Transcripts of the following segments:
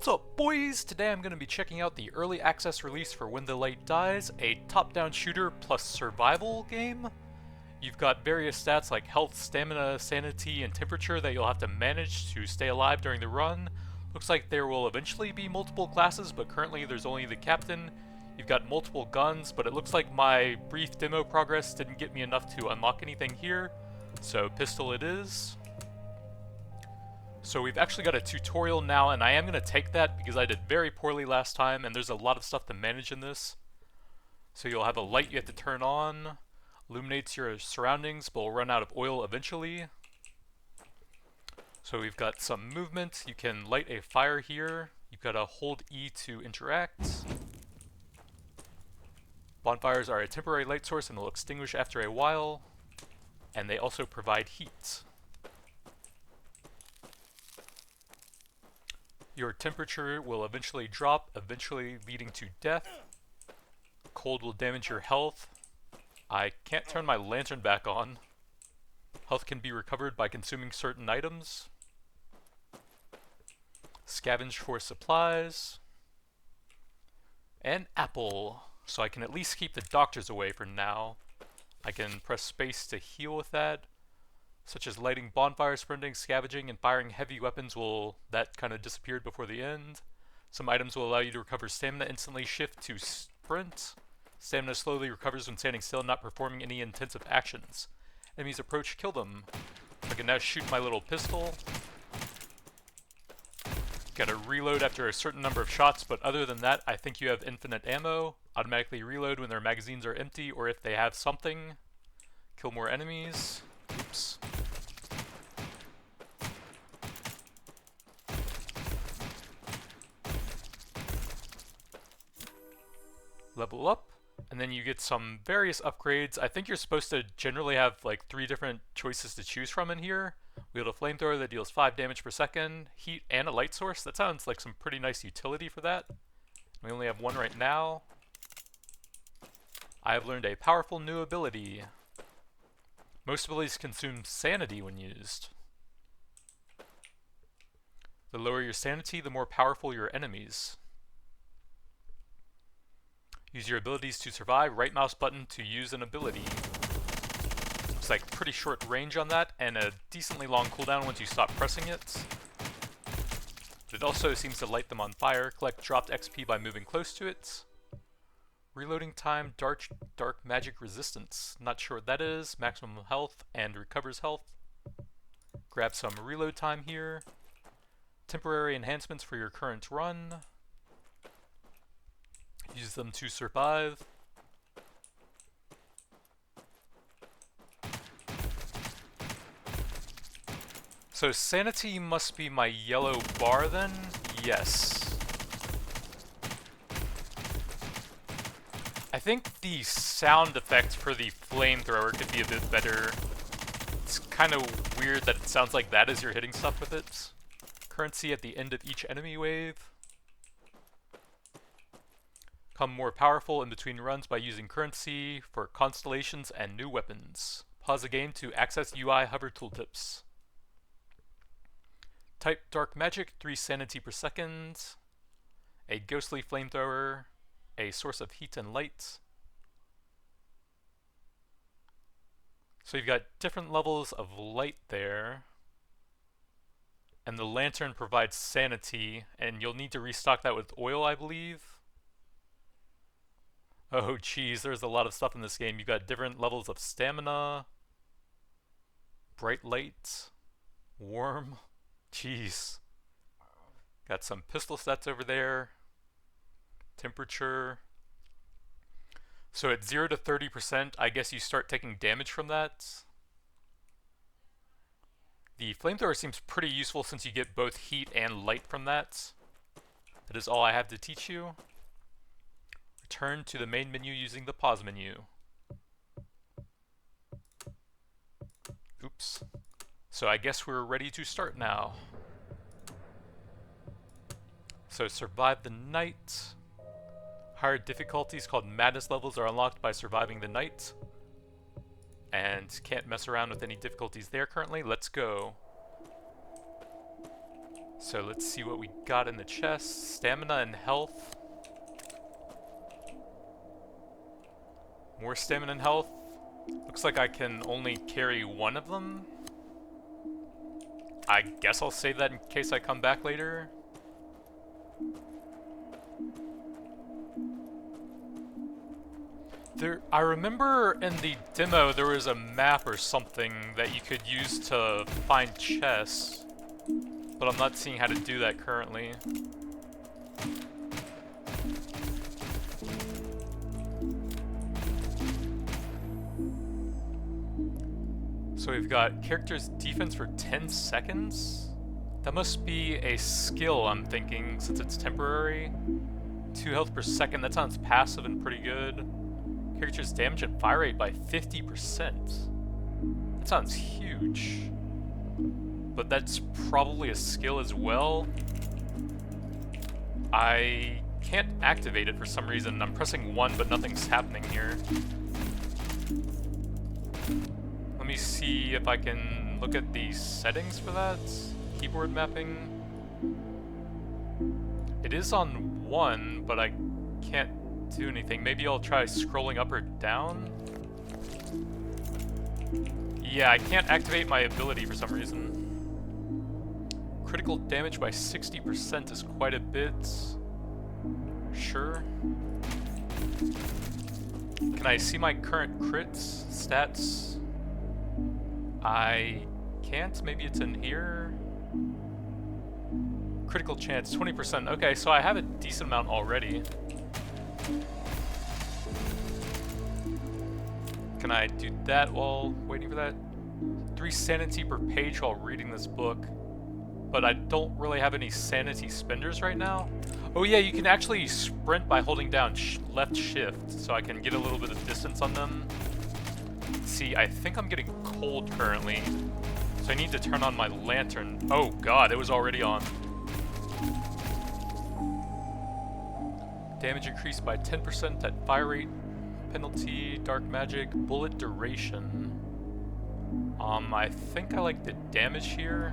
What's up, boys? Today I'm going to be checking out the early access release for When the Light Dies, a top-down shooter plus survival game. You've got various stats like health, stamina, sanity, and temperature that you'll have to manage to stay alive during the run. Looks like there will eventually be multiple classes, but currently there's only the captain. You've got multiple guns, but it looks like my brief demo progress didn't get me enough to unlock anything here, so pistol it is. So we've actually got a tutorial now, and I am going to take that because I did very poorly last time, and there's a lot of stuff to manage in this. So you'll have a light you have to turn on, illuminates your surroundings, but will run out of oil eventually. So we've got some movement. You can light a fire here. You've got to hold E to interact. Bonfires are a temporary light source and will extinguish after a while, and they also provide heat. Your temperature will eventually drop, eventually leading to death. Cold will damage your health. I can't turn my lantern back on. Health can be recovered by consuming certain items. Scavenge for supplies. And apple. So I can at least keep the doctors away for now. I can press space to heal with that. Such as lighting bonfires, sprinting, scavenging, and firing heavy weapons that kind of disappeared before the end. Some items will allow you to recover stamina instantly. Shift to sprint. Stamina slowly recovers when standing still and not performing any intensive actions. Enemies approach, kill them. I can now shoot my little pistol. Gotta reload after a certain number of shots, but other than that, I think you have infinite ammo. Automatically reload when their magazines are empty or if they have something. Kill more enemies. Oops. Level up, and then you get some various upgrades. I think you're supposed to generally have like 3 different choices to choose from in here. Wield a flamethrower that deals 5 damage per second, heat, and a light source. That sounds like some pretty nice utility for that. We only have one right now. I have learned a powerful new ability. Most abilities consume sanity when used. The lower your sanity, the more powerful your enemies. Use your abilities to survive. Right mouse button to use an ability. Looks like pretty short range on that, and a decently long cooldown once you stop pressing it. But it also seems to light them on fire. Collect dropped XP by moving close to it. Reloading time, dark magic resistance. Not sure what that is. Maximum health and recovers health. Grab some reload time here. Temporary enhancements for your current run. Use them to survive. So sanity must be my yellow bar then? Yes. I think the sound effect for the flamethrower could be a bit better. It's kind of weird that it sounds like that as you're hitting stuff with it. Currency at the end of each enemy wave. Become more powerful in between runs by using currency for constellations and new weapons. Pause the game to access UI hover tooltips. Type dark magic, 3 sanity per second. A ghostly flamethrower. A source of heat and light. So you've got different levels of light there. And the lantern provides sanity, and you'll need to restock that with oil, I believe. Oh geez, there's a lot of stuff in this game. You've got different levels of stamina. Bright light. Warm. Jeez. Got some pistol stats over there. Temperature. So at 0 to 30%, I guess you start taking damage from that. The flamethrower seems pretty useful since you get both heat and light from that. That is all I have to teach you. Return to the main menu using the pause menu. Oops. So I guess we're ready to start now. So survive the night. Higher difficulties called madness levels are unlocked by surviving the night. And can't mess around with any difficulties there currently. Let's go. So let's see what we got in the chest. Stamina and health. More stamina and health. Looks like I can only carry one of them. I guess I'll save that in case I come back later. I remember in the demo there was a map or something that you could use to find chests, but I'm not seeing how to do that currently. So we've got character's defense for 10 seconds? That must be a skill, I'm thinking, since it's temporary. 2 health per second, that sounds passive and pretty good. Character's damage and fire rate by 50%. That sounds huge. But that's probably a skill as well. I can't activate it for some reason. I'm pressing 1, but nothing's happening here. Let me see if I can look at the settings for that. Keyboard mapping. It is on 1, but I can't do anything. Maybe I'll try scrolling up or down. Yeah, I can't activate my ability for some reason. Critical damage by 60% is quite a bit. Sure. Can I see my current crits stats? I can't. Maybe it's in here. Critical chance 20%. Okay, so I have a decent amount already. Can I do that while waiting for that? 3 sanity per page while reading this book. But I don't really have any sanity spenders right now. Oh yeah, you can actually sprint by holding down left shift, so I can get a little bit of distance on them. See, I think I'm getting cold currently, so I need to turn on my lantern. Oh god, it was already on. Damage increased by 10% at fire rate, penalty, dark magic, bullet duration. I think I like the damage here.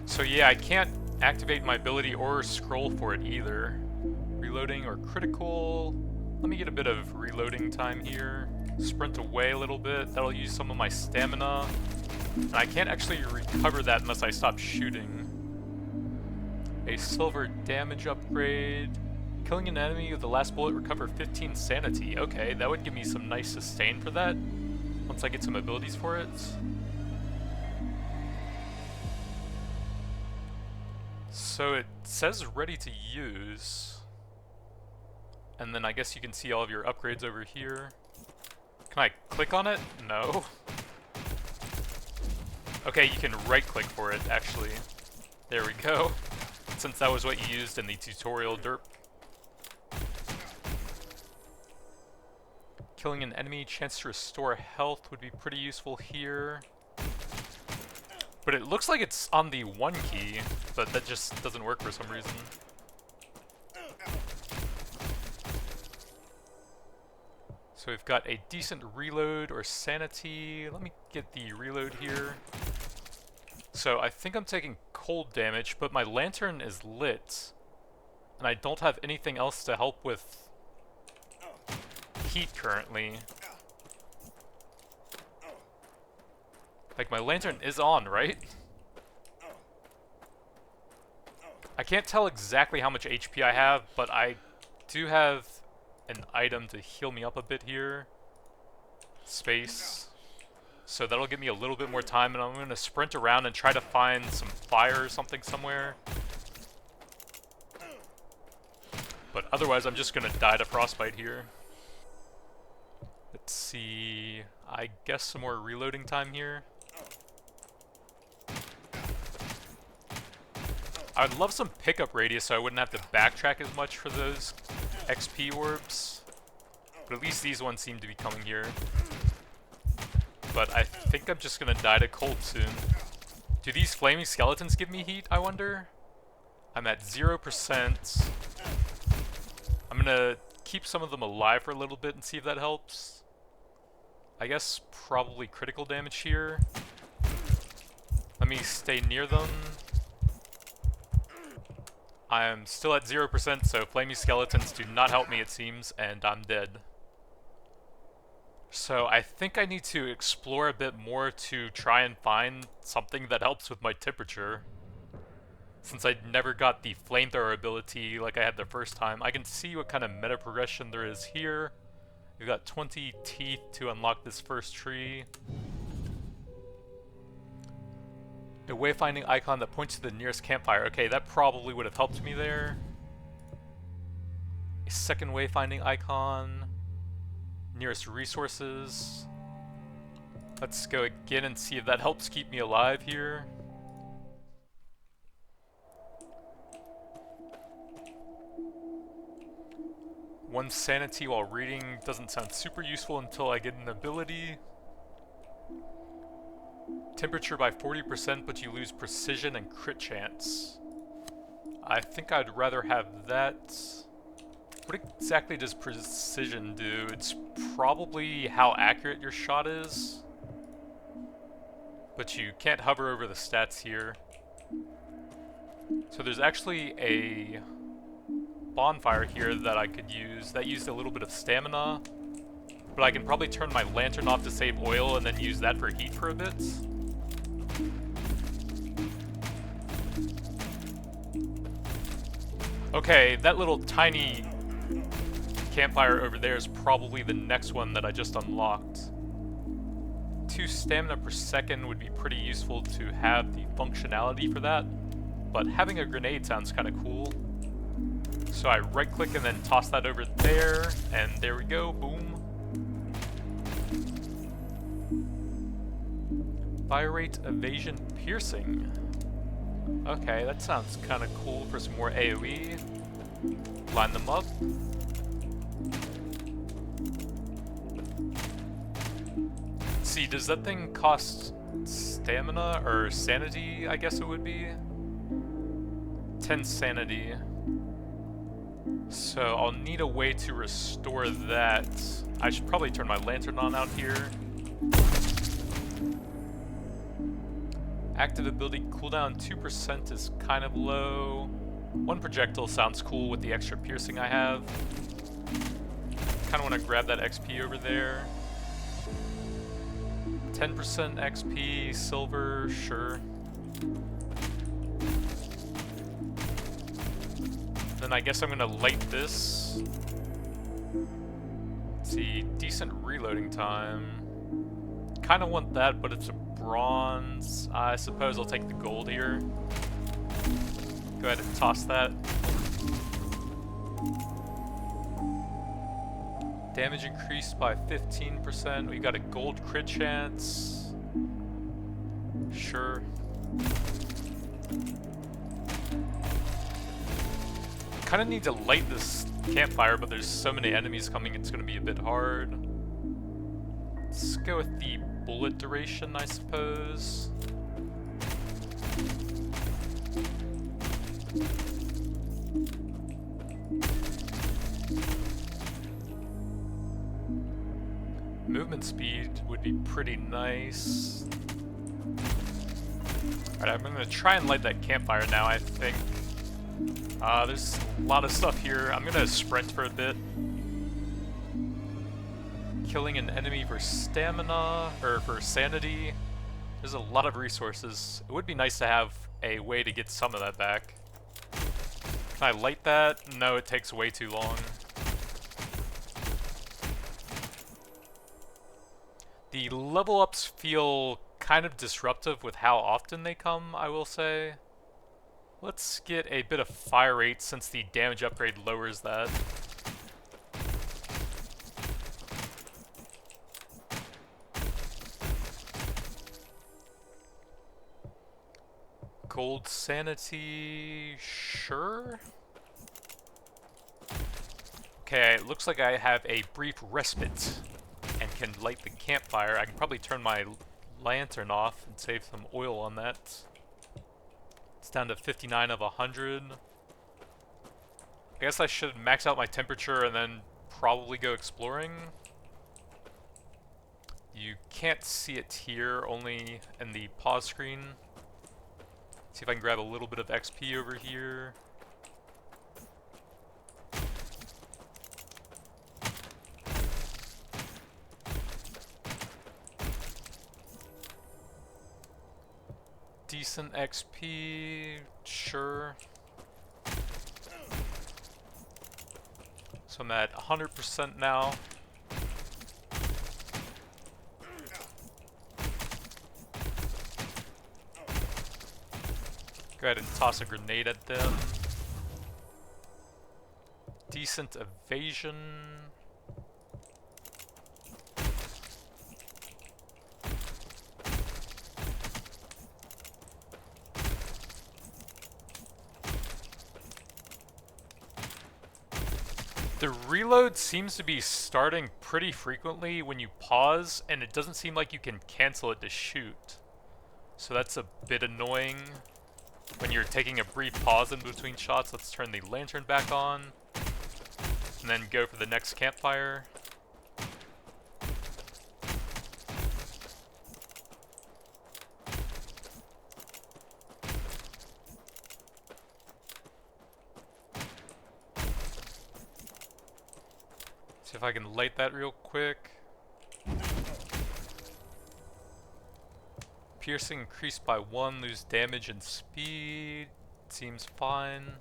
So yeah, I can't activate my ability or scroll for it either. Reloading or critical. Let me get a bit of reloading time here. Sprint away a little bit. That'll use some of my stamina. And I can't actually recover that unless I stop shooting. A silver damage upgrade. Killing an enemy with the last bullet, recover 15 sanity. Okay, that would give me some nice sustain for that, once I get some abilities for it. So it says ready to use. And then I guess you can see all of your upgrades over here. Can I click on it? No. Okay, you can right click for it, actually. There we go. Since that was what you used in the tutorial derp. Killing an enemy, chance to restore health would be pretty useful here. But it looks like it's on the 1 key, but that just doesn't work for some reason. So we've got a decent reload or sanity. Let me get the reload here. So I think I'm taking cold damage, but my lantern is lit. And I don't have anything else to help with heat currently. Like, my lantern is on, right? I can't tell exactly how much HP I have, but I do have an item to heal me up a bit here. Space. So that'll give me a little bit more time, and I'm going to sprint around and try to find some fire or something somewhere. But otherwise, I'm just going to die to frostbite here. Let's see. I guess some more reloading time here. I'd love some pickup radius so I wouldn't have to backtrack as much for those XP orbs. But at least these ones seem to be coming here. But I think I'm just gonna die to cold soon. Do these flaming skeletons give me heat, I wonder? I'm at 0%. I'm gonna keep some of them alive for a little bit and see if that helps. I guess probably critical damage here. Let me stay near them. I'm still at 0%, so flamey skeletons do not help me, it seems, and I'm dead. So I think I need to explore a bit more to try and find something that helps with my temperature. Since I never got the flamethrower ability like I had the first time, I can see what kind of meta progression there is here. We've got 20 teeth to unlock this first tree. A wayfinding icon that points to the nearest campfire. Okay, that probably would have helped me there. A second wayfinding icon. Nearest resources. Let's go again and see if that helps keep me alive here. One sanity while reading doesn't sound super useful until I get an ability. Temperature by 40%, but you lose precision and crit chance. I think I'd rather have that. What exactly does precision do? It's probably how accurate your shot is. But you can't hover over the stats here. So there's actually a bonfire here that I could use that used a little bit of stamina. But I can probably turn my lantern off to save oil and then use that for heat for a bit. Okay, that little tiny campfire over there is probably the next one that I just unlocked. 2 stamina per second would be pretty useful to have the functionality for that, but having a grenade sounds kind of cool. So I right click and then toss that over there, and there we go, boom. Fire rate, evasion, piercing. Okay, that sounds kind of cool for some more AoE. Line them up. See, does that thing cost stamina or sanity, I guess it would be? 10 sanity. So I'll need a way to restore that. I should probably turn my lantern on out here. Active ability cooldown 2% is kind of low. 1 projectile sounds cool with the extra piercing I have. Kind of want to grab that XP over there. 10% XP, silver, sure. Then I guess I'm gonna light this. Let's see, decent reloading time. Kinda want that, but it's a bronze. I suppose I'll take the gold here. Go ahead and toss that. Damage increased by 15%. We got a gold crit chance. Sure. Kind of need to light this campfire, but there's so many enemies coming, it's going to be a bit hard. Let's go with the bullet duration, I suppose. Movement speed would be pretty nice. Alright, I'm going to try and light that campfire now, I think. There's a lot of stuff here. I'm gonna sprint for a bit. Killing an enemy for stamina, or for sanity. There's a lot of resources. It would be nice to have a way to get some of that back. Can I light that? No, it takes way too long. The level ups feel kind of disruptive with how often they come, I will say. Let's get a bit of fire rate since the damage upgrade lowers that. Gold sanity, sure. Okay, it looks like I have a brief respite and can light the campfire. I can probably turn my lantern off and save some oil on that. It's down to 59 of 100. I guess I should max out my temperature and then probably go exploring. You can't see it here, only in the pause screen. See if I can grab a little bit of XP over here. Decent XP, sure. So I'm at 100% now. Go ahead and toss a grenade at them. Decent evasion. The reload seems to be starting pretty frequently when you pause, and it doesn't seem like you can cancel it to shoot. So that's a bit annoying. When you're taking a brief pause in between shots, let's turn the lantern back on, and then go for the next campfire. See if I can light that real quick. Piercing increased by 1, lose damage and speed. Seems fine.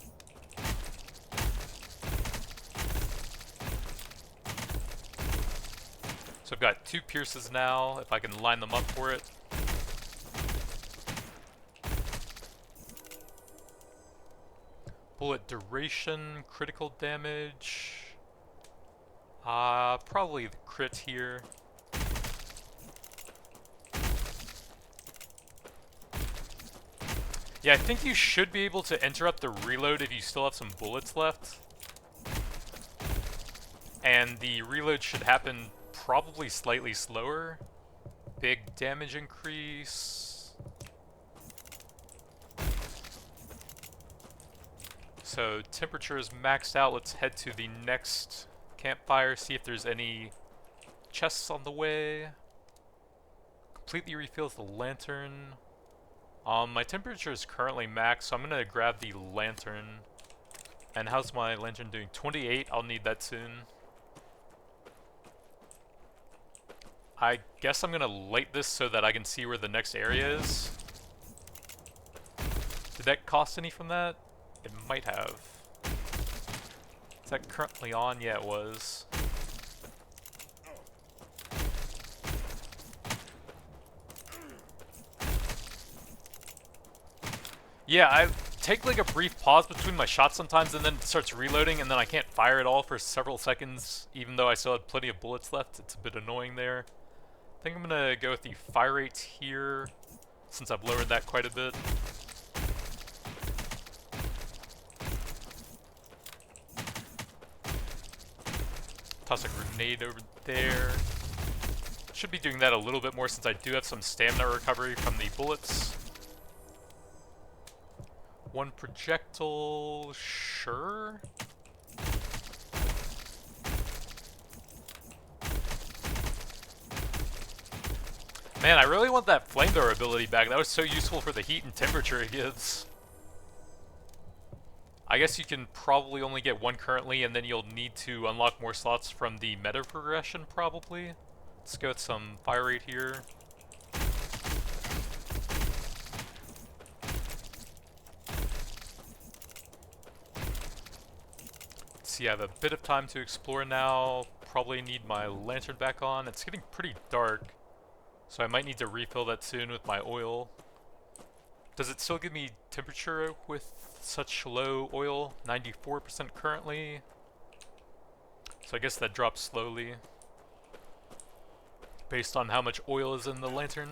So I've got 2 pierces now, if I can line them up for it. Bullet duration, critical damage. Probably the crit here. Yeah, I think you should be able to interrupt the reload if you still have some bullets left. And the reload should happen probably slightly slower. Big damage increase. So temperature is maxed out. Let's head to the next campfire, see if there's any chests on the way. Completely refills the lantern. My temperature is currently max, so I'm gonna grab the lantern. And how's my lantern doing? 28, I'll need that soon. I guess I'm gonna light this so that I can see where the next area is. Did that cost any from that? It might have. Is that currently on? Yeah, it was. Yeah, I take like a brief pause between my shots sometimes and then it starts reloading and then I can't fire at all for several seconds even though I still had plenty of bullets left. It's a bit annoying there. I think I'm gonna go with the fire rate here since I've lowered that quite a bit. Toss a grenade over there. Should be doing that a little bit more since I do have some stamina recovery from the bullets. 1 projectile, sure. Man, I really want that flamethrower ability back. That was so useful for the heat and temperature it gives. I guess you can probably only get 1 currently, and then you'll need to unlock more slots from the meta progression, probably. Let's go with some fire rate here. See, I have a bit of time to explore now. Probably need my lantern back on. It's getting pretty dark, so I might need to refill that soon with my oil. Does it still give me temperature with such low oil? 94% currently. So I guess that drops slowly based on how much oil is in the lantern.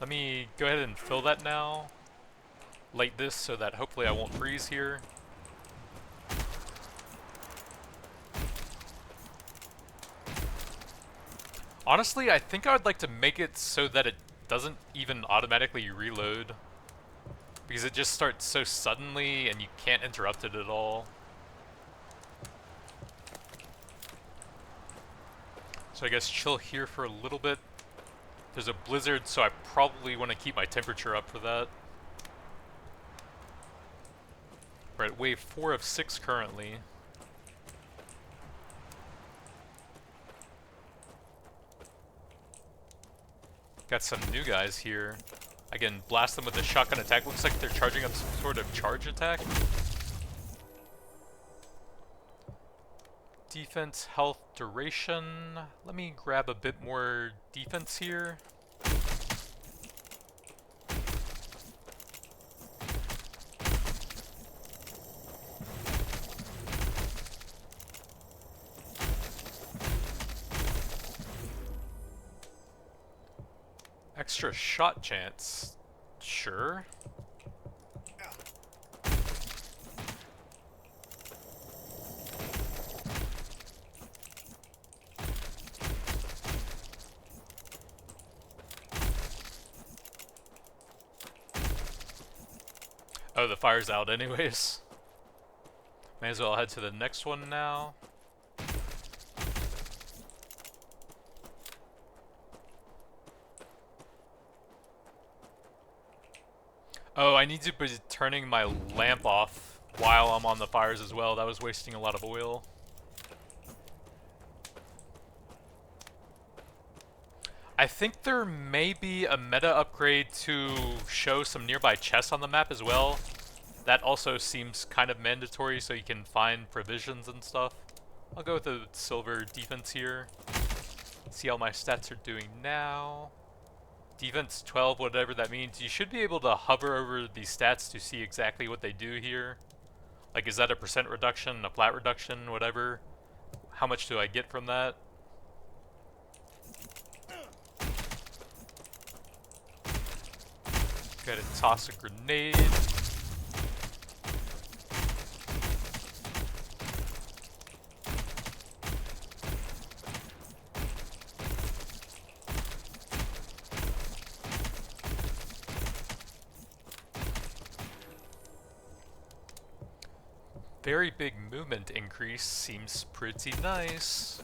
Let me go ahead and fill that now. Light this so that hopefully I won't freeze here. Honestly, I think I would like to make it so that it doesn't even automatically reload. Because it just starts so suddenly and you can't interrupt it at all. So I guess chill here for a little bit. There's a blizzard, so I probably want to keep my temperature up for that. We're at wave 4 of 6 currently. Got some new guys here. I can blast them with a shotgun attack. Looks like they're charging up some sort of charge attack. Defense, health, duration. Let me grab a bit more defense here. Extra shot chance. Sure. Oh, the fire's out anyways. May as well head to the next one now. Oh, I need to be turning my lamp off while I'm on the fires as well. That was wasting a lot of oil. I think there may be a meta upgrade to show some nearby chests on the map as well. That also seems kind of mandatory, so you can find provisions and stuff. I'll go with the silver defense here. See how my stats are doing now. Defense 12, whatever that means. You should be able to hover over these stats to see exactly what they do here. Like, is that a percent reduction, a flat reduction, whatever? How much do I get from that? Gotta toss a grenade. Very big movement increase, seems pretty nice.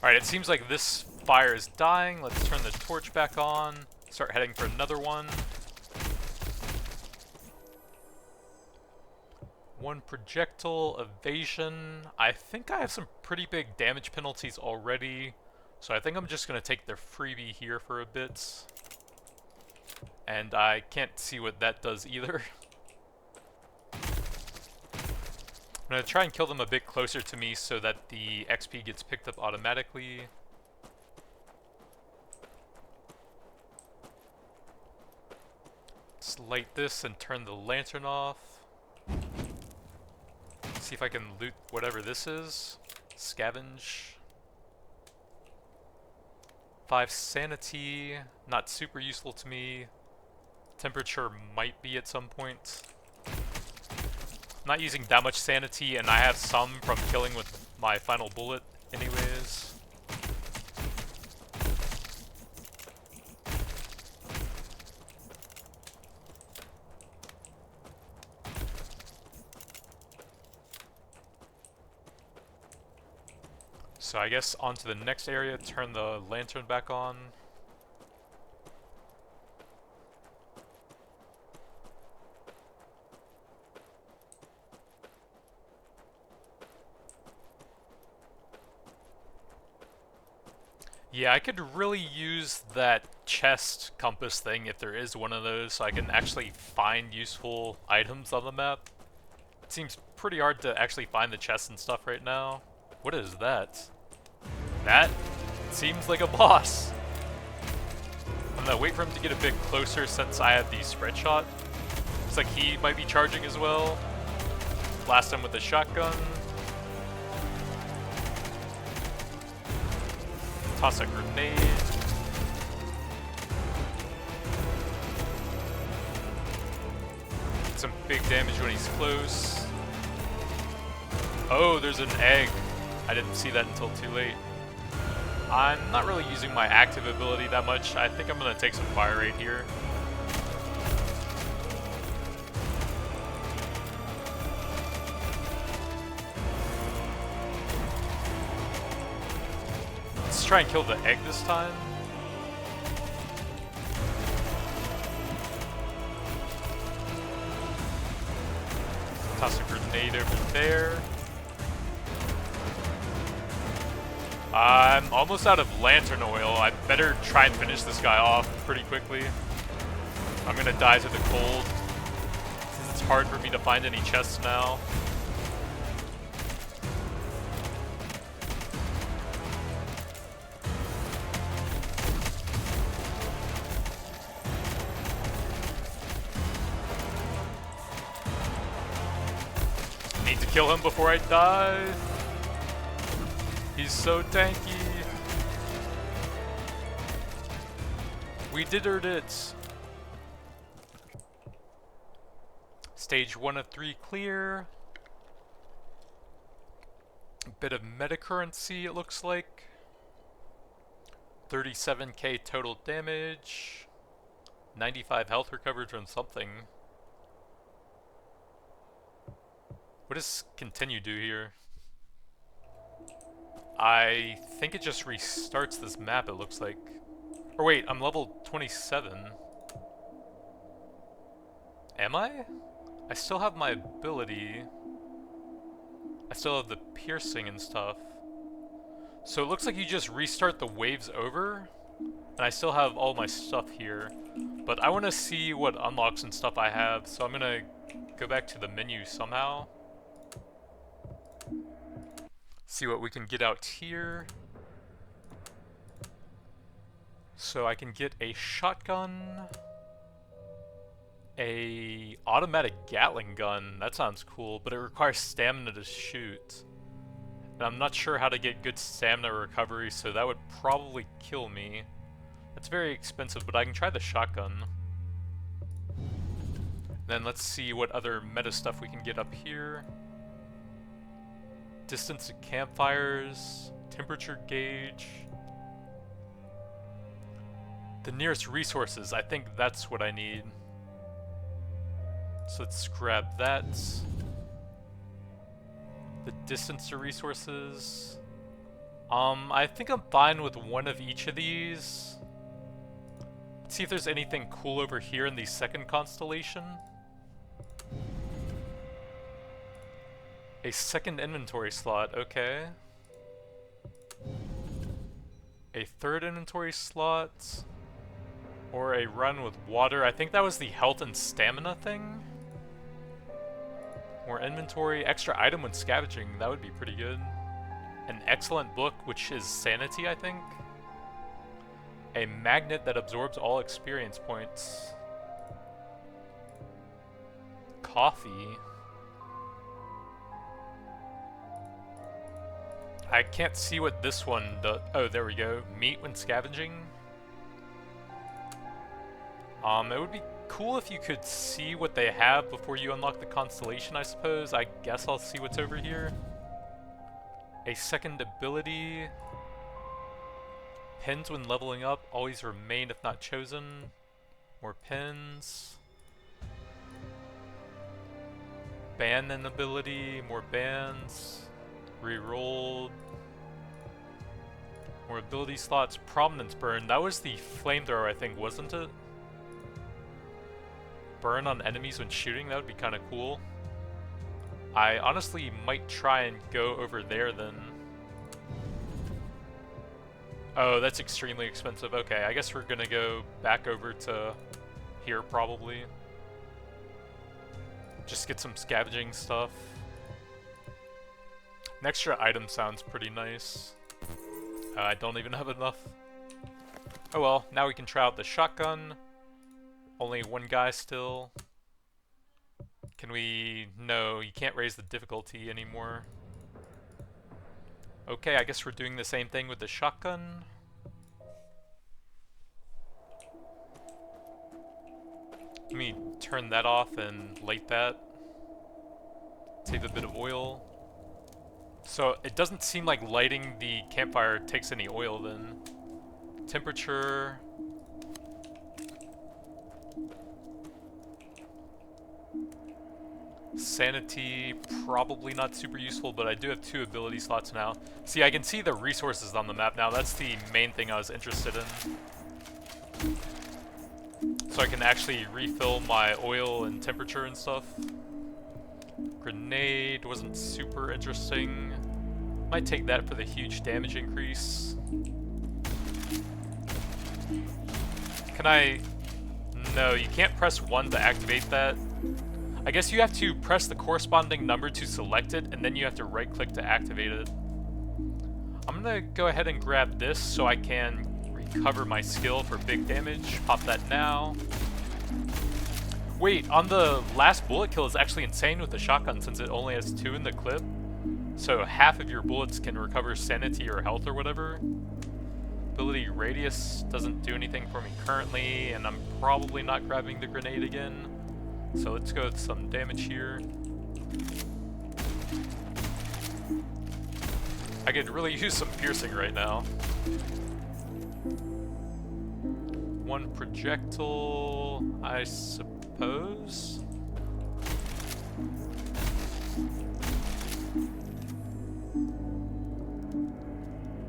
Alright, it seems like this fire is dying. Let's turn the torch back on. Start heading for another one. One projectile, evasion. I think I have some pretty big damage penalties already. So I think I'm just going to take the freebie here for a bit. And I can't see what that does either. I'm going to try and kill them a bit closer to me so that the XP gets picked up automatically. Let's light this and turn the lantern off. See if I can loot whatever this is. Scavenge. 5 sanity, not super useful to me. Temperature might be at some point. I'm not using that much sanity, and I have some from killing with my final bullet anyways. So I guess onto the next area, turn the lantern back on. Yeah, I could really use that chest compass thing if there is one of those, so I can actually find useful items on the map. It seems pretty hard to actually find the chests and stuff right now. What is that? That seems like a boss. I'm gonna wait for him to get a bit closer since I have the spread shot. Looks like he might be charging as well. Blast him with a shotgun. Toss a grenade. Get some big damage when he's close. Oh, there's an egg. I didn't see that until too late. I'm not really using my active ability that much. I think I'm going to take some fire rate here. Let's try and kill the egg this time. Toss a grenade over there. I'm almost out of lantern oil. I better try and finish this guy off pretty quickly. I'm gonna die to the cold, since it's hard for me to find any chests now. Need to kill him before I die. He's so tanky. We did it. Stage 1 of 3 clear. A bit of meta currency, it looks like. 37k total damage. 95 health recovered from something. What does continue do here? I think it just restarts this map, it looks like. Or wait, I'm level 27. Am I? I still have my ability. I still have the piercing and stuff. So it looks like you just restart the waves over. And I still have all my stuff here. But I want to see what unlocks and stuff I have, so I'm gonna go back to the menu somehow. See what we can get out here. So I can get a shotgun, a automatic Gatling gun. That sounds cool, but it requires stamina to shoot. And I'm not sure how to get good stamina recovery, so that would probably kill me. That's very expensive, but I can try the shotgun. Then let's see what other meta stuff we can get up here. Distance to campfires, temperature gauge. The nearest resources, I think that's what I need. So let's grab that. The distance to resources. I think I'm fine with one of each of these. Let's see if there's anything cool over here in the second constellation. A second inventory slot, okay. A third inventory slot. Or a run with water. I think that was the health and stamina thing. More inventory. Extra item when scavenging. That would be pretty good. An excellent book, which is sanity, I think. A magnet that absorbs all experience points. Coffee. I can't see what this one does. Oh, there we go. Meat when scavenging. It would be cool if you could see what they have before you unlock the constellation, I suppose. I guess I'll see what's over here. A second ability. Pins when leveling up always remain if not chosen. More pins. Ban an ability. More bans. Rerolled. More ability slots. Prominence burn. That was the flamethrower, I think, wasn't it? Burn on enemies when shooting. That would be kind of cool. I honestly might try and go over there then. Oh, that's extremely expensive. Okay, I guess we're gonna go back over to here probably. Just get some scavenging stuff. An extra item sounds pretty nice. I don't even have enough. Oh well, now we can try out the shotgun. Only one guy still. Can we... No, you can't raise the difficulty anymore. Okay, I guess we're doing the same thing with the shotgun. Let me turn that off and light that. Save a bit of oil. So it doesn't seem like lighting the campfire takes any oil then. Temperature. Sanity, probably not super useful, but I do have 2 ability slots now. See, I can see the resources on the map now. That's the main thing I was interested in. So I can actually refill my oil and temperature and stuff. Grenade wasn't super interesting. Might take that for the huge damage increase. Can I... No, you can't press 1 to activate that. I guess you have to press the corresponding number to select it, and then you have to right-click to activate it. I'm gonna go ahead and grab this so I can recover my skill for big damage. Pop that now. Wait, on the last bullet kill is actually insane with the shotgun since it only has 2 in the clip. So half of your bullets can recover sanity or health or whatever. Ability radius doesn't do anything for me currently, and I'm probably not grabbing the grenade again. So let's go with some damage here. I could really use some piercing right now. 1 projectile, I suppose.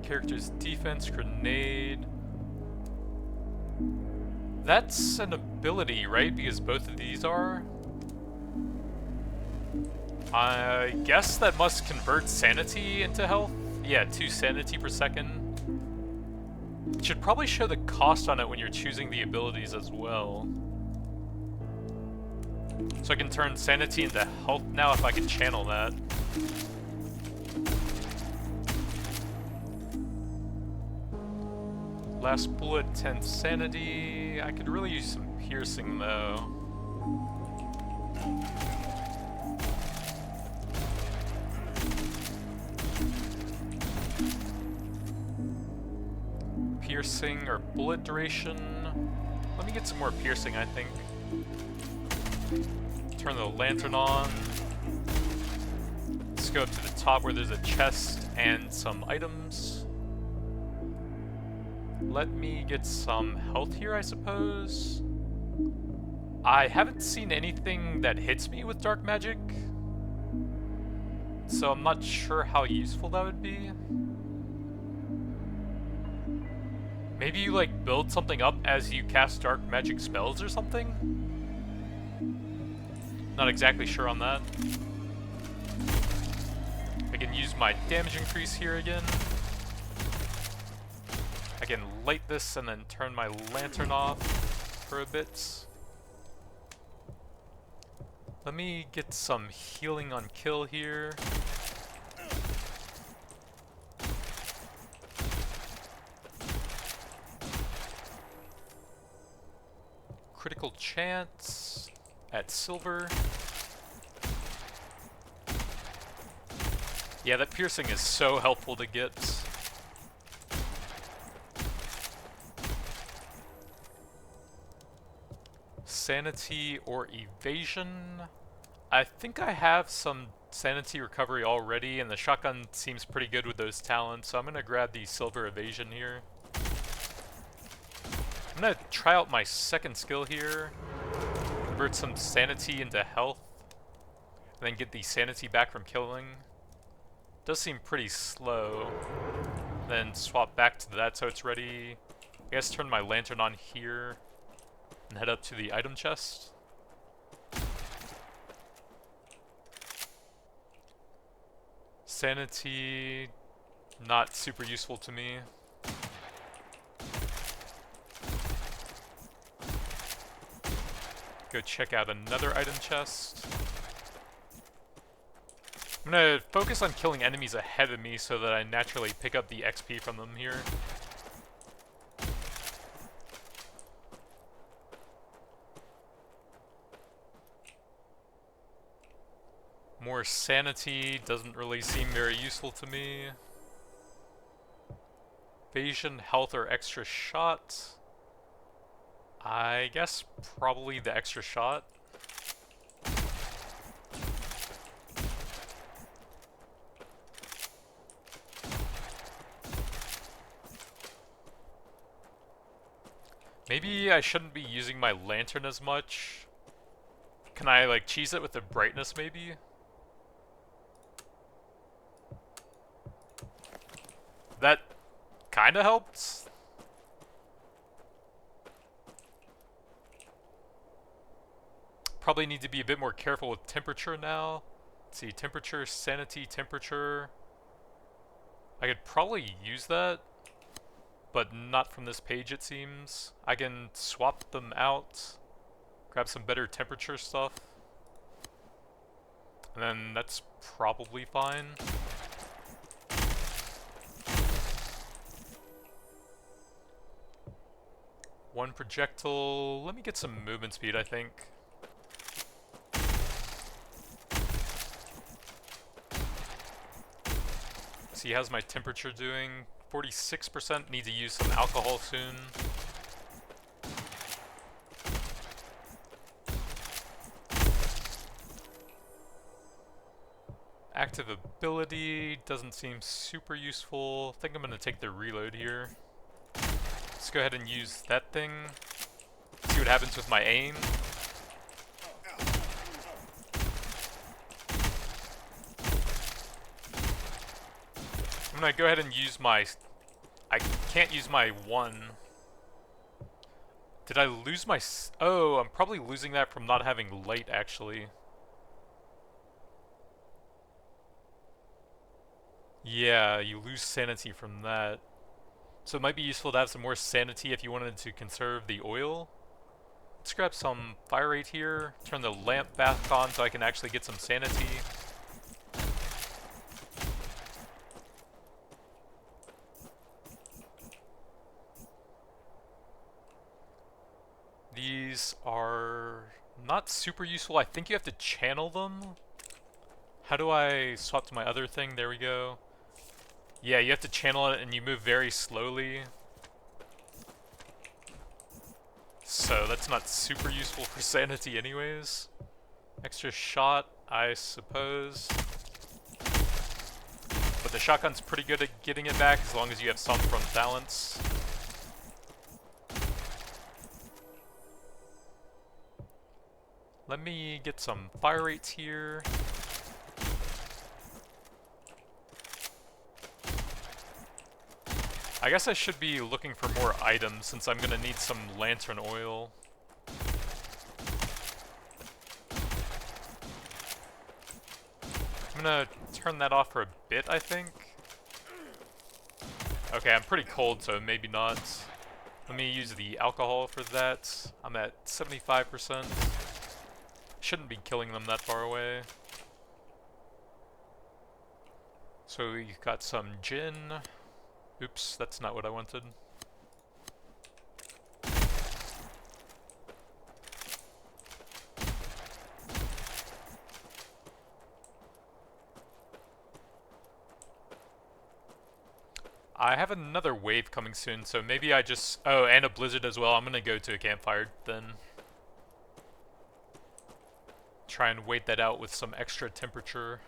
Character's defense, grenade. That's an ability, right? Because both of these are? I guess that must convert sanity into health? Yeah, 2 sanity per second. It should probably show the cost on it when you're choosing the abilities as well. So I can turn sanity into health now if I can channel that. Last bullet, 10 sanity. I could really use some piercing though. Piercing or bullet duration. Let me get some more piercing, I think. Turn the lantern on. Let's go up to the top where there's a chest and some items. Let me get some health here, I suppose. I haven't seen anything that hits me with dark magic, so I'm not sure how useful that would be. Maybe you like build something up as you cast dark magic spells or something? Not exactly sure on that. I can use my damage increase here again. I can light this and then turn my lantern off for a bit. Let me get some healing on kill here. Critical chance at silver. Yeah, that piercing is so helpful to get. Sanity or evasion. I think I have some sanity recovery already, and the shotgun seems pretty good with those talents, so I'm gonna grab the silver evasion here. I'm gonna try out my second skill here. Convert some sanity into health, and then get the sanity back from killing. Does seem pretty slow. Then swap back to that so it's ready. I guess turn my lantern on here and head up to the item chest. Sanity, not super useful to me. Go check out another item chest. I'm gonna focus on killing enemies ahead of me so that I naturally pick up the XP from them here. More sanity doesn't really seem very useful to me. Evasion, health, or extra shot. I guess probably the extra shot. Maybe I shouldn't be using my lantern as much. Can I, like, cheese it with the brightness, maybe? That kinda helped. Probably need to be a bit more careful with temperature now. Let's see, temperature, sanity, temperature. I could probably use that, but not from this page it seems. I can swap them out, grab some better temperature stuff, and then that's probably fine. One projectile. Let me get some movement speed, I think. See, how's my temperature doing? 46%, need to use some alcohol soon. Active ability doesn't seem super useful. I think I'm going to take the reload here. Let's go ahead and use that thing. See what happens with my aim. I'm gonna go ahead and use my... I can't use my 1. Did I lose my... Oh, I'm probably losing that from not having light, actually. Yeah, you lose sanity from that. So it might be useful to have some more sanity if you wanted to conserve the oil. Let's grab some fire rate here. Turn the lamp back on so I can actually get some sanity. These are not super useful. I think you have to channel them. How do I swap to my other thing? There we go. Yeah, you have to channel it and you move very slowly. So that's not super useful for sanity anyways. Extra shot, I suppose. But the shotgun's pretty good at getting it back as long as you have some from balance. Let me get some fire rates here. I guess I should be looking for more items since I'm gonna need some lantern oil. I'm gonna turn that off for a bit, I think. Okay, I'm pretty cold, so maybe not. Let me use the alcohol for that. I'm at 75%. Shouldn't be killing them that far away. So we've got some gin. Oops, that's not what I wanted. I have another wave coming soon, so maybe I just... Oh, and a blizzard as well. I'm gonna go to a campfire then. Try and wait that out with some extra temperature.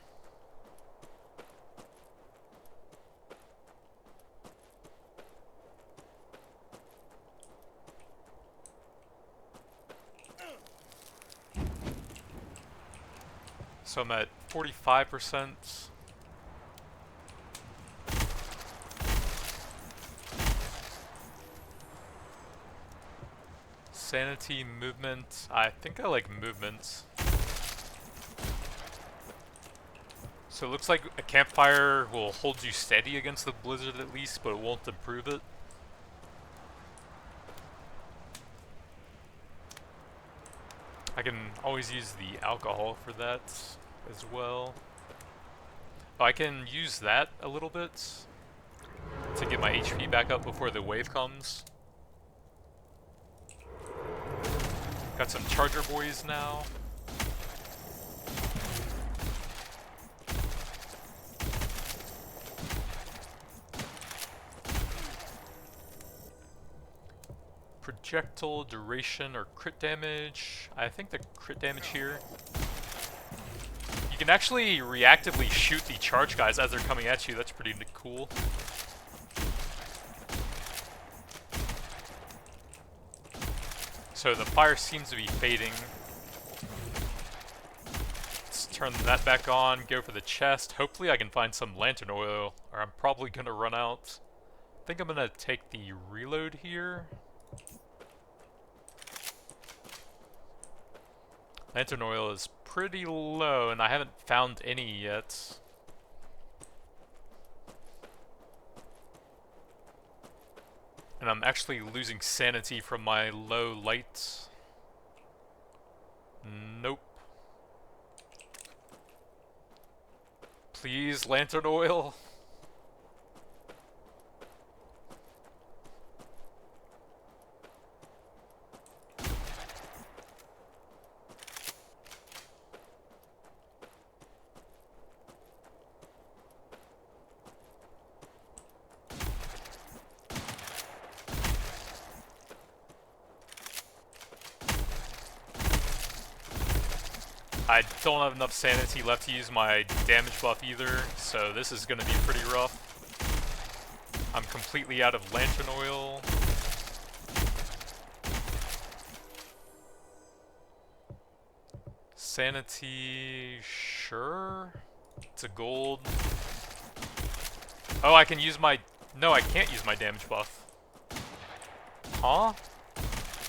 So I'm at 45%. Sanity, movement. I think I like movement. So it looks like a campfire will hold you steady against the blizzard at least, but it won't improve it. I can always use the alcohol for that as well. Oh, I can use that a little bit to get my HP back up before the wave comes. Got some charger boys now. Projectile, duration, or crit damage. I think the crit damage here. You can actually reactively shoot the charge guys as they're coming at you. That's pretty cool. So the fire seems to be fading. Let's turn that back on, go for the chest. Hopefully I can find some lantern oil, or I'm probably gonna run out. I think I'm gonna take the reload here. Lantern oil is pretty low, and I haven't found any yet. And I'm actually losing sanity from my low light. Nope. Please, lantern oil. I don't have enough sanity left to use my damage buff either, so this is gonna be pretty rough. I'm completely out of lantern oil. Sanity, sure. It's a gold. Oh, I can use my... No, I can't use my damage buff. Huh?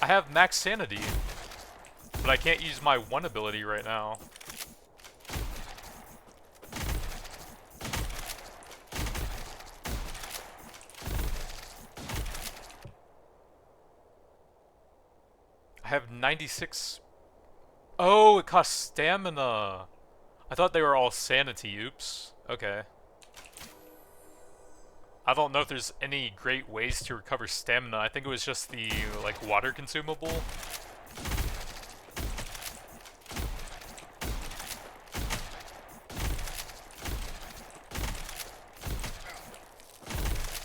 I have max sanity. But I can't use my one ability right now. I have 96... Oh, it costs stamina! I thought they were all sanity, oops. Okay. I don't know if there's any great ways to recover stamina. I think it was just the, like, water consumable.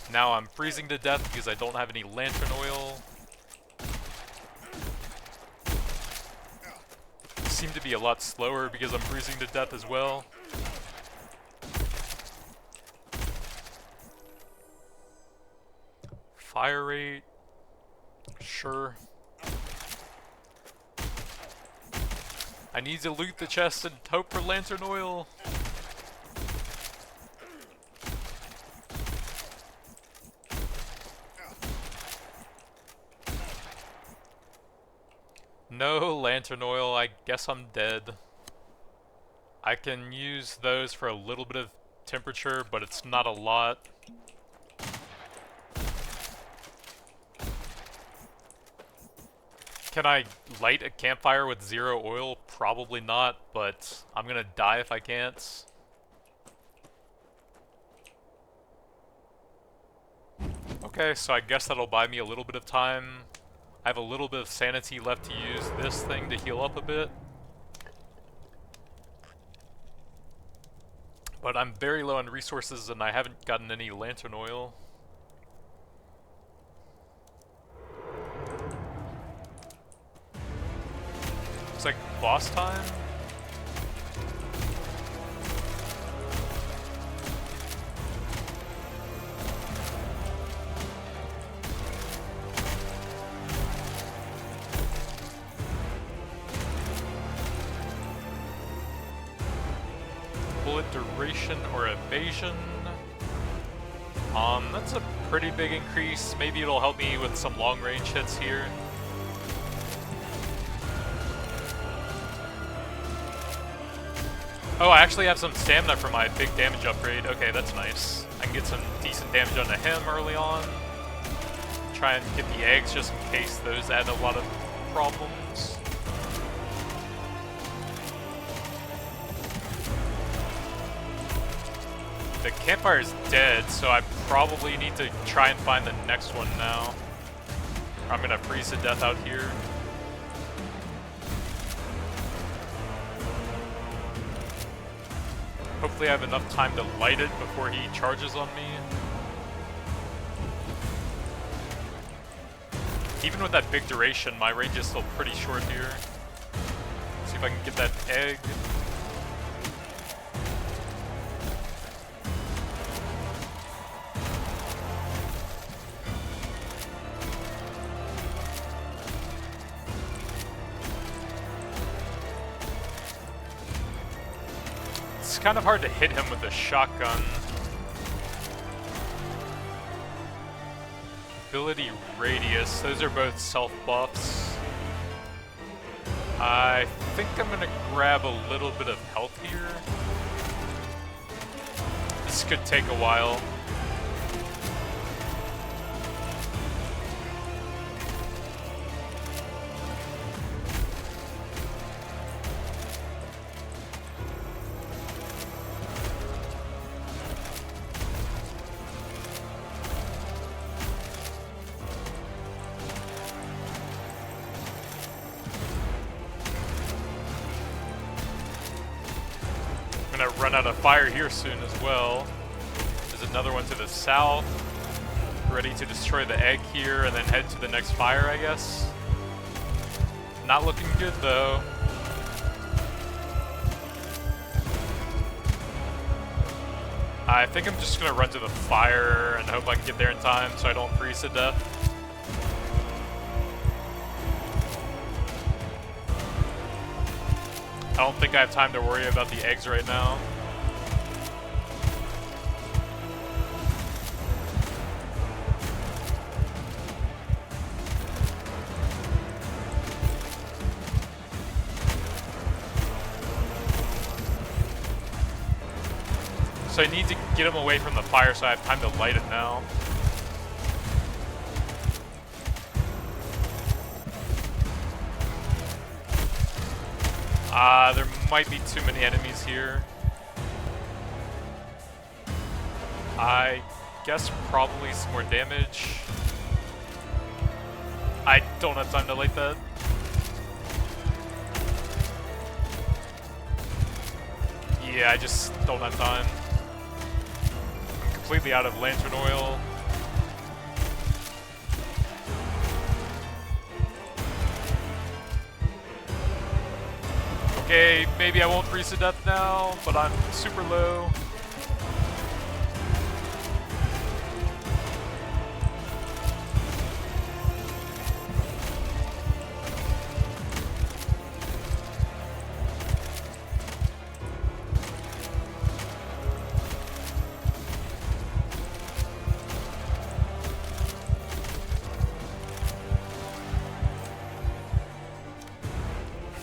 Now I'm freezing to death because I don't have any lantern oil. Seem to be a lot slower because I'm freezing to death as well. Fire rate. Sure. I need to loot the chest and hope for lantern oil. No lantern oil, I guess I'm dead. I can use those for a little bit of temperature, but it's not a lot. Can I light a campfire with 0 oil? Probably not, but I'm gonna die if I can't. Okay, so I guess that'll buy me a little bit of time. I have a little bit of sanity left to use this thing to heal up a bit. But I'm very low on resources and I haven't gotten any lantern oil. Looks like boss time? Bullet duration or evasion. That's a pretty big increase. Maybe it'll help me with some long range hits here. Oh, I actually have some stamina for my big damage upgrade. Okay, that's nice. I can get some decent damage onto him early on. Try and get the eggs just in case those add a lot of problems. The campfire is dead, so I probably need to try and find the next one now. I'm gonna freeze to death out here. Hopefully I have enough time to light it before he charges on me. Even with that big duration, my range is still pretty short here. See if I can get that egg. It's kind of hard to hit him with a shotgun. Ability radius, those are both self buffs. I think I'm gonna grab a little bit of health here. This could take a while. Gonna run out of fire here soon as well. There's another one to the south. Ready to destroy the egg here and then head to the next fire, I guess. Not looking good though. I think I'm just gonna run to the fire and hope I can get there in time so I don't freeze to death. I don't think I have time to worry about the eggs right now. So I need to get him away from the fire so I have time to light it now. There might be too many enemies here. I guess probably some more damage. I don't have time to light that. Yeah, I just don't have time. I'm completely out of lantern oil. Okay, maybe I won't freeze to death now, but I'm super low.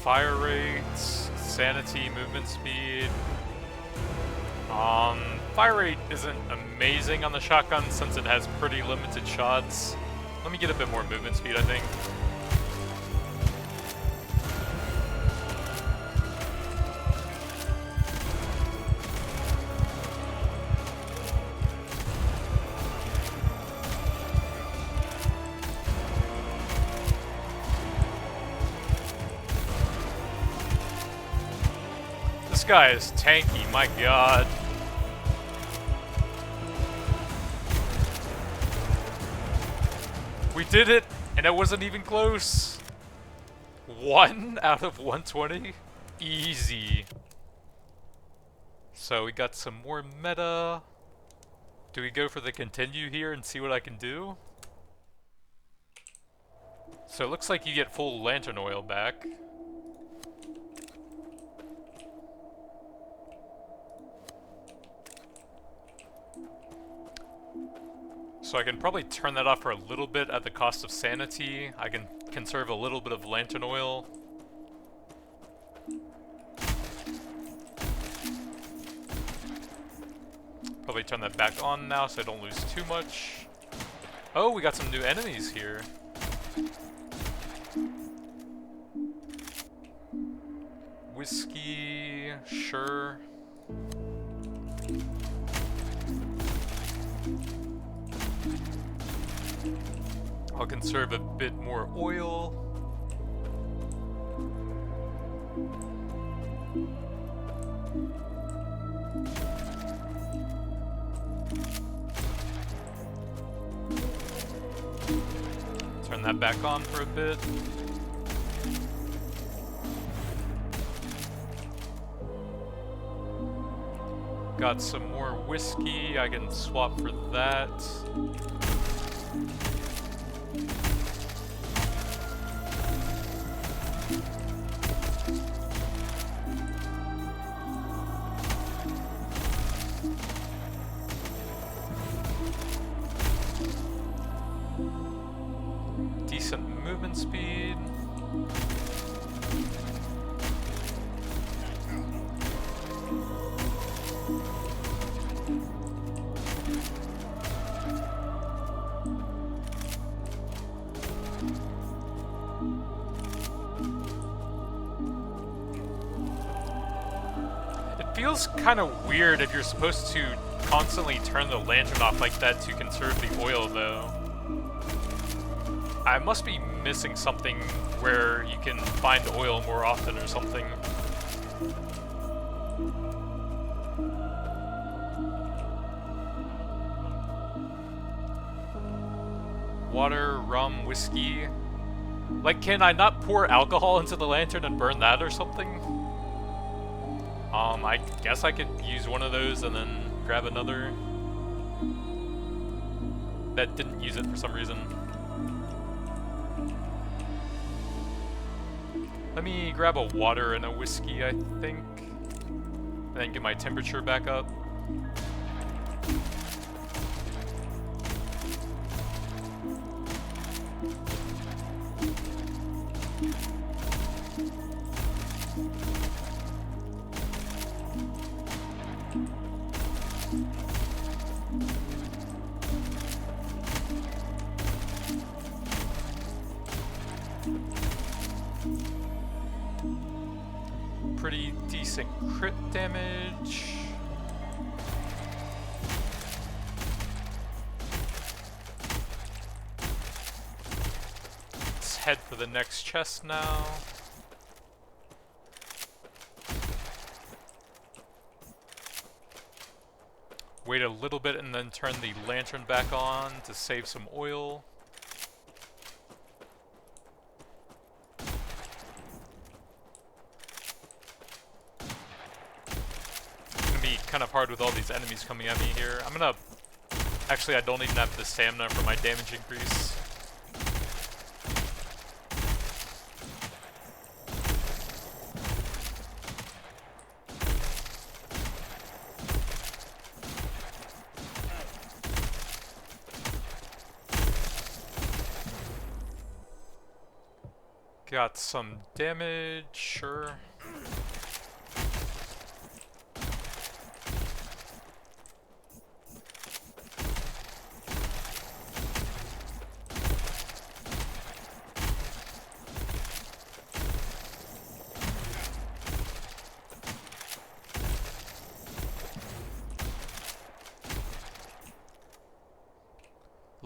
Fire rates, sanity, movement speed. Fire rate isn't amazing on the shotgun since it has pretty limited shots. Let me get a bit more movement speed, I think. This guy is tanky, my god. We did it, and it wasn't even close. 1 out of 120? Easy. So we got some more meta. Do we go for the continue here and see what I can do? So it looks like you get full lantern oil back. So I can probably turn that off for a little bit at the cost of sanity. I can conserve a little bit of lantern oil. Probably turn that back on now so I don't lose too much. Oh, we got some new enemies here. Whiskey, sure. I'll conserve a bit more oil. Turn that back on for a bit. Got some more whiskey, I can swap for that. decent movement speed. It feels kind of weird if you're supposed to constantly turn the lantern off like that to conserve the oil, though. I must be missing something where you can find oil more often or something. Water, rum, whiskey. Like, can I not pour alcohol into the lantern and burn that or something? I guess I could use one of those and then grab another. That didn't use it for some reason. Let me grab a water and a whiskey, I think. And then get my temperature back up. Pretty decent crit damage. Let's head for the next chest now. Wait a little bit and then turn the lantern back on to save some oil. Kind of hard with all these enemies coming at me here. I'm gonna... Actually, I don't even have the stamina for my damage increase. Got some damage, sure.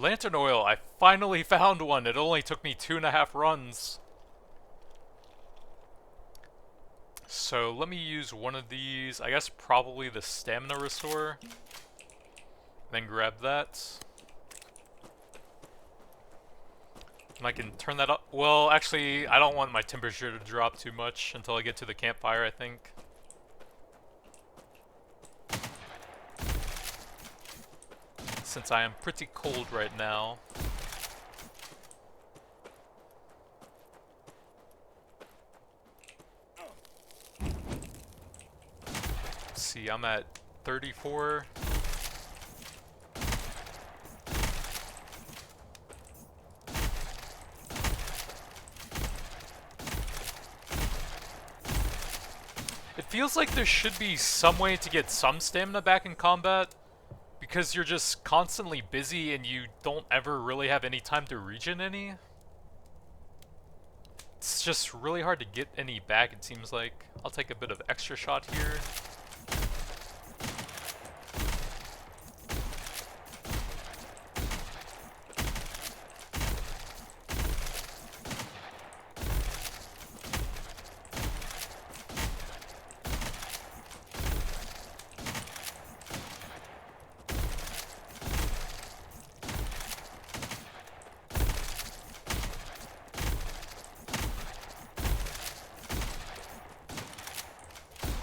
Lantern oil, I finally found one. It only took me 2.5 runs. So let me use one of these, I guess probably the stamina restore. Then grab that. And I can turn that up. Well, actually, I don't want my temperature to drop too much until I get to the campfire, I think. Since I am pretty cold right now. Let's see, I'm at 34. It feels like there should be some way to get some stamina back in combat. Because you're just constantly busy and you don't ever really have any time to regen any. It's just really hard to get any back, it seems like. I'll take a bit of extra shot here.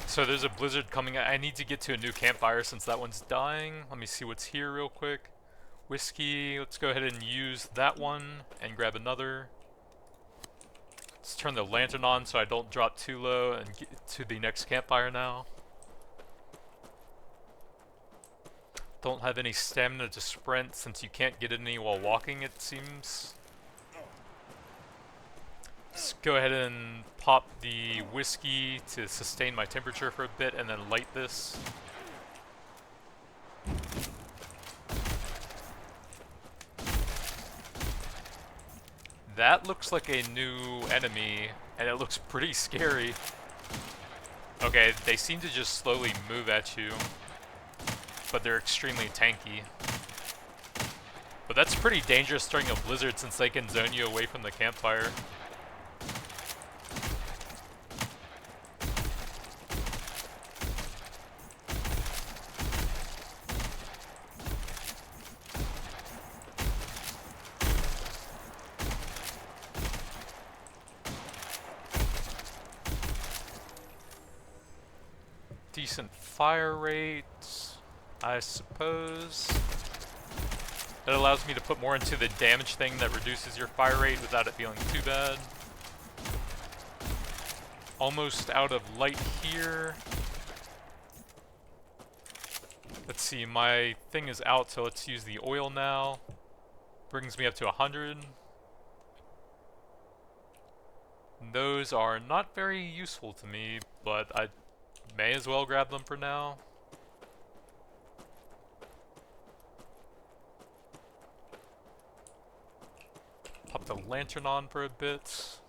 So there's a blizzard coming. I need to get to a new campfire since that one's dying. Let me see what's here real quick. Whiskey, let's go ahead and use that one and grab another. Let's turn the lantern on so I don't drop too low and get to the next campfire now. Don't have any stamina to sprint since you can't get any while walking, it seems. Let's go ahead and pop the whiskey to sustain my temperature for a bit and then light this. That looks like a new enemy, and it looks pretty scary. Okay, they seem to just slowly move at you, but they're extremely tanky. But that's pretty dangerous during a blizzard since they can zone you away from the campfire. Decent fire rate, I suppose. That allows me to put more into the damage thing that reduces your fire rate without it feeling too bad. Almost out of light here. Let's see, my thing is out, so let's use the oil now. Brings me up to 100. Those are not very useful to me, but I may as well grab them for now. Pop the lantern on for a bit.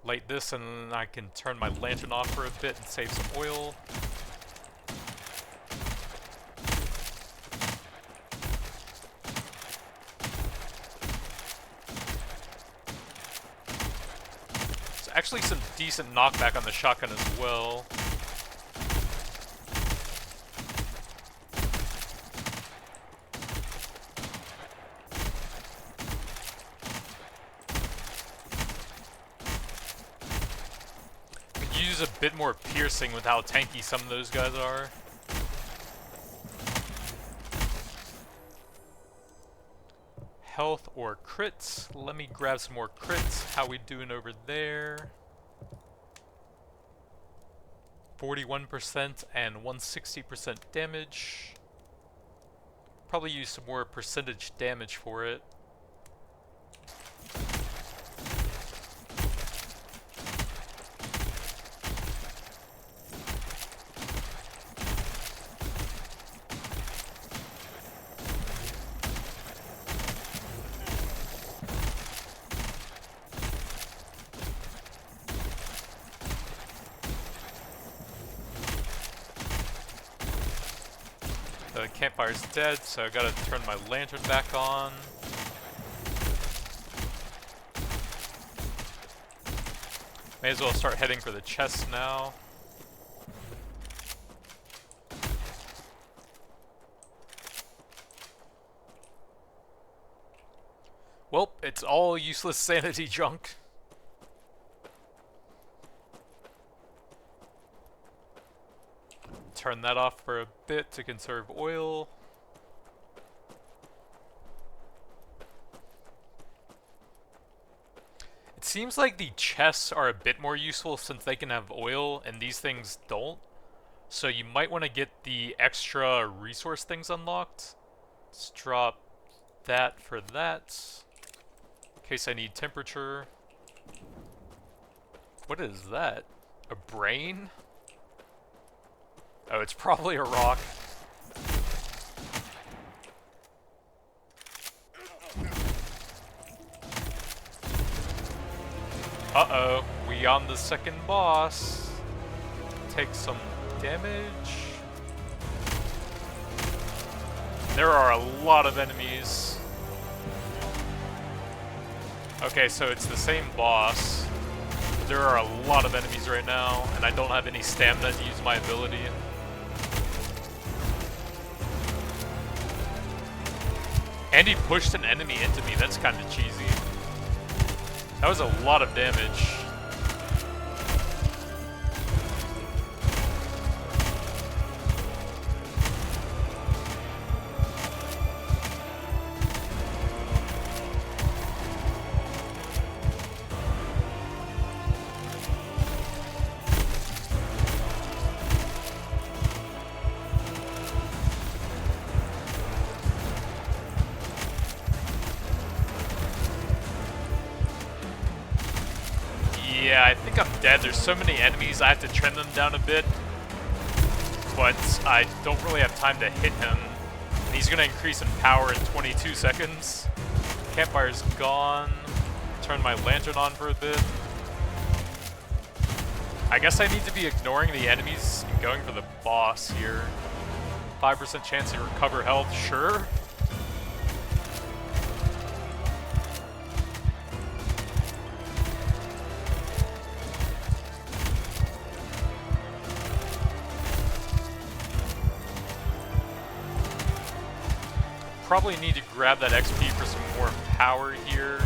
Light this and I can turn my lantern off for a bit and save some oil. There's actually some decent knockback on the shotgun as well. A bit more piercing with how tanky some of those guys are. Health or crits. Let me grab some more crits. How we doing over there? 41% and 160% damage. Probably use some more percentage damage for it. The campfire's dead, so I gotta turn my lantern back on. May as well start heading for the chest now. Well, it's all useless sanity junk. Turn that off for a bit to conserve oil. It seems like the chests are a bit more useful since they can have oil and these things don't. So you might want to get the extra resource things unlocked. Let's drop that for that. In case I need temperature. What is that? A brain? Oh, it's probably a rock. Uh-oh, we on the second boss. Take some damage. There are a lot of enemies. Okay, so it's the same boss. There are a lot of enemies right now, and I don't have any stamina to use my ability. And he pushed an enemy into me, that's kind of cheesy. That was a lot of damage. I think I'm dead. There's so many enemies, I have to trim them down a bit. But I don't really have time to hit him. And he's going to increase in power in 22 seconds. Campfire's gone. Turn my lantern on for a bit. I guess I need to be ignoring the enemies and going for the boss here. 5% chance to recover health, sure. Probably need to grab that XP for some more power here.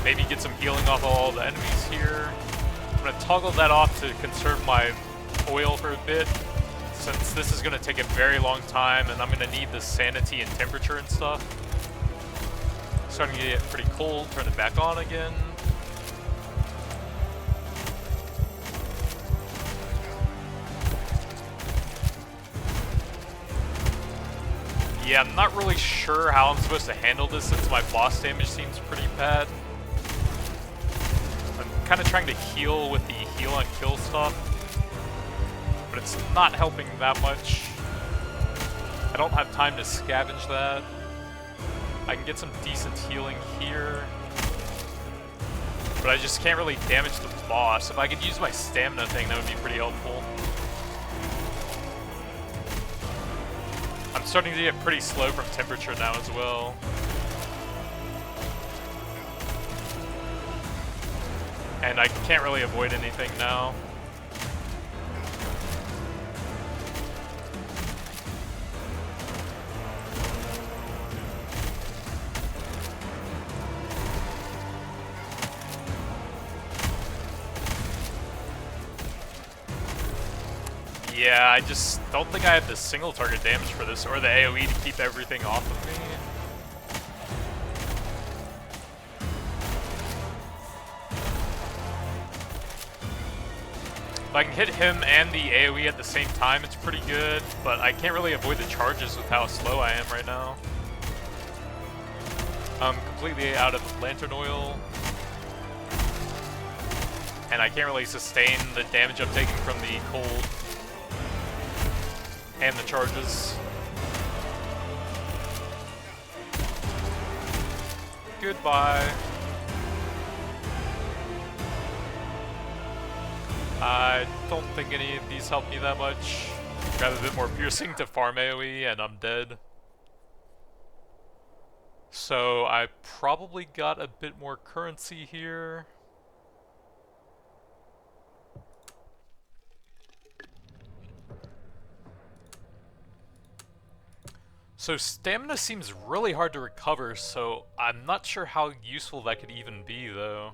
Maybe get some healing off of all the enemies here. I'm going to toggle that off to conserve my oil for a bit, since this is going to take a very long time and I'm going to need the sanity and temperature and stuff. Starting to get pretty cold, turn it back on again. Yeah, I'm not really sure how I'm supposed to handle this since my boss damage seems pretty bad. I'm kind of trying to heal with the heal on kill stuff, but it's not helping that much. I don't have time to scavenge that. I can get some decent healing here, but I just can't really damage the boss. If I could use my stamina thing, that would be pretty helpful. I'm starting to get pretty slow from temperature now as well. And I can't really avoid anything now. Yeah, I just don't think I have the single target damage for this, or the AoE to keep everything off of me. If I can hit him and the AoE at the same time, it's pretty good, but I can't really avoid the charges with how slow I am right now. I'm completely out of lantern oil. And I can't really sustain the damage I'm taking from the cold and the charges. Goodbye. I don't think any of these help me that much. Grab a bit more piercing to farm AoE and I'm dead. So I probably got a bit more currency here. So stamina seems really hard to recover, so I'm not sure how useful that could even be, though.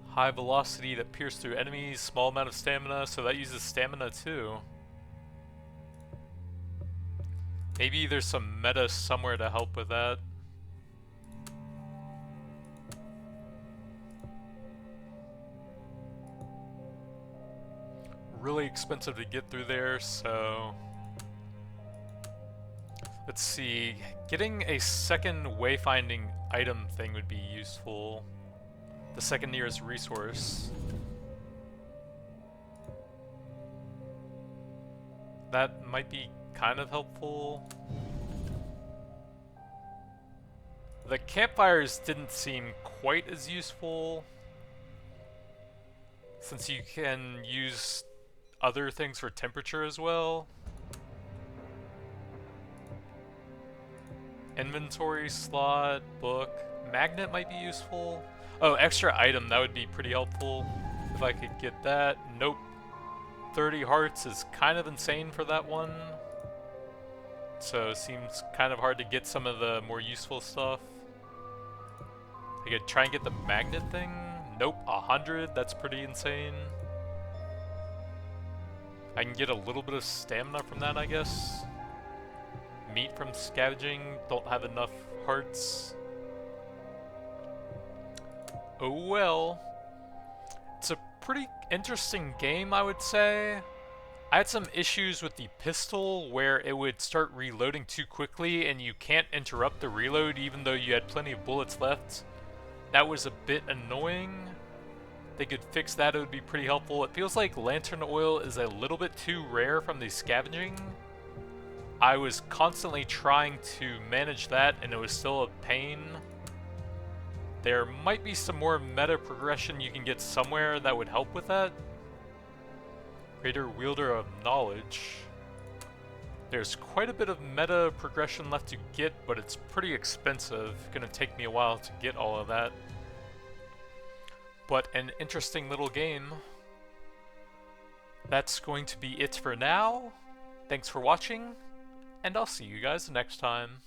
High velocity that pierces through enemies, small amount of stamina, so that uses stamina too. Maybe there's some meta somewhere to help with that. Really expensive to get through there, so... Let's see, getting a second wayfinding item thing would be useful. The second nearest resource. That might be kind of helpful. The campfires didn't seem quite as useful, since you can use other things for temperature as well. Inventory slot, book, magnet might be useful. Oh, extra item, that would be pretty helpful if I could get that. Nope. 30 hearts is kind of insane for that one. So it seems kind of hard to get some of the more useful stuff. I could try and get the magnet thing. Nope, 100, that's pretty insane. I can get a little bit of stamina from that, I guess. Meat from scavenging, don't have enough hearts. Oh well. It's a pretty interesting game, I would say. I had some issues with the pistol where it would start reloading too quickly and you can't interrupt the reload even though you had plenty of bullets left. That was a bit annoying. If they could fix that, it would be pretty helpful. It feels like lantern oil is a little bit too rare from the scavenging. I was constantly trying to manage that and it was still a pain. There might be some more meta progression you can get somewhere that would help with that. Greater Wielder of Knowledge. There's quite a bit of meta progression left to get, but it's pretty expensive. Gonna take me a while to get all of that. But an interesting little game. That's going to be it for now. Thanks for watching, and I'll see you guys next time.